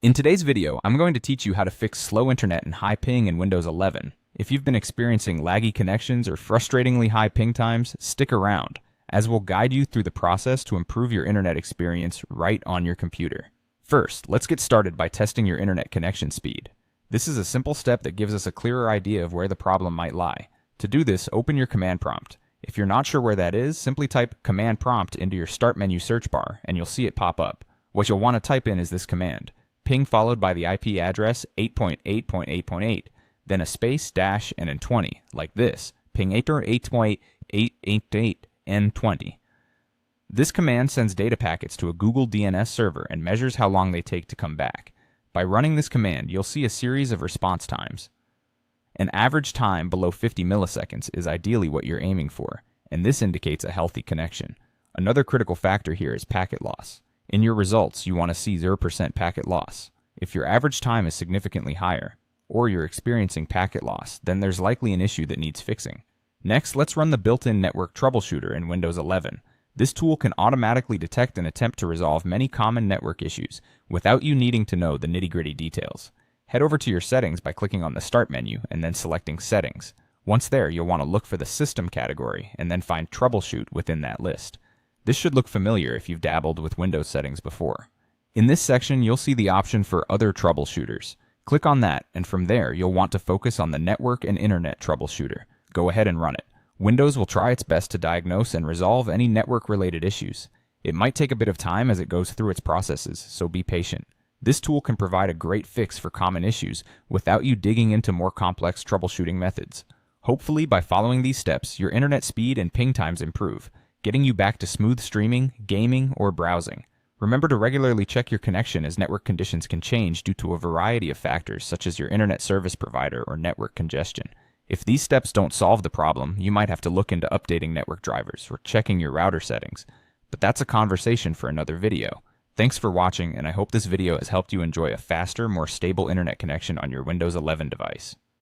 In today's video, I'm going to teach you how to fix slow internet and high ping in Windows 11. If you've been experiencing laggy connections or frustratingly high ping times, stick around, as we'll guide you through the process to improve your internet experience right on your computer. First, let's get started by testing your internet connection speed. This is a simple step that gives us a clearer idea of where the problem might lie. To do this, open your command prompt. If you're not sure where that is, simply type command prompt into your start menu search bar and you'll see it pop up. What you'll want to type in is this command: ping followed by the IP address 8.8.8.8, then a space, dash, and then 20, like this, ping 8.8.8.8 and 20. This command sends data packets to a Google DNS server and measures how long they take to come back. By running this command, you'll see a series of response times. An average time below 50 milliseconds is ideally what you're aiming for, and this indicates a healthy connection. Another critical factor here is packet loss. In your results, you want to see 0% packet loss. If your average time is significantly higher, or you're experiencing packet loss, then there's likely an issue that needs fixing. Next, let's run the built-in network troubleshooter in Windows 11. This tool can automatically detect and attempt to resolve many common network issues without you needing to know the nitty-gritty details. Head over to your settings by clicking on the Start menu and then selecting Settings. Once there, you'll want to look for the System category and then find Troubleshoot within that list. This should look familiar if you've dabbled with Windows settings before. In this section, you'll see the option for Other Troubleshooters. Click on that, and from there, you'll want to focus on the Network and Internet Troubleshooter. Go ahead and run it. Windows will try its best to diagnose and resolve any network-related issues. It might take a bit of time as it goes through its processes, so be patient. This tool can provide a great fix for common issues without you digging into more complex troubleshooting methods. Hopefully, by following these steps, your internet speed and ping times improve, getting you back to smooth streaming, gaming, or browsing. Remember to regularly check your connection as network conditions can change due to a variety of factors such as your internet service provider or network congestion. If these steps don't solve the problem, you might have to look into updating network drivers or checking your router settings. But that's a conversation for another video. Thanks for watching, and I hope this video has helped you enjoy a faster, more stable internet connection on your Windows 11 device.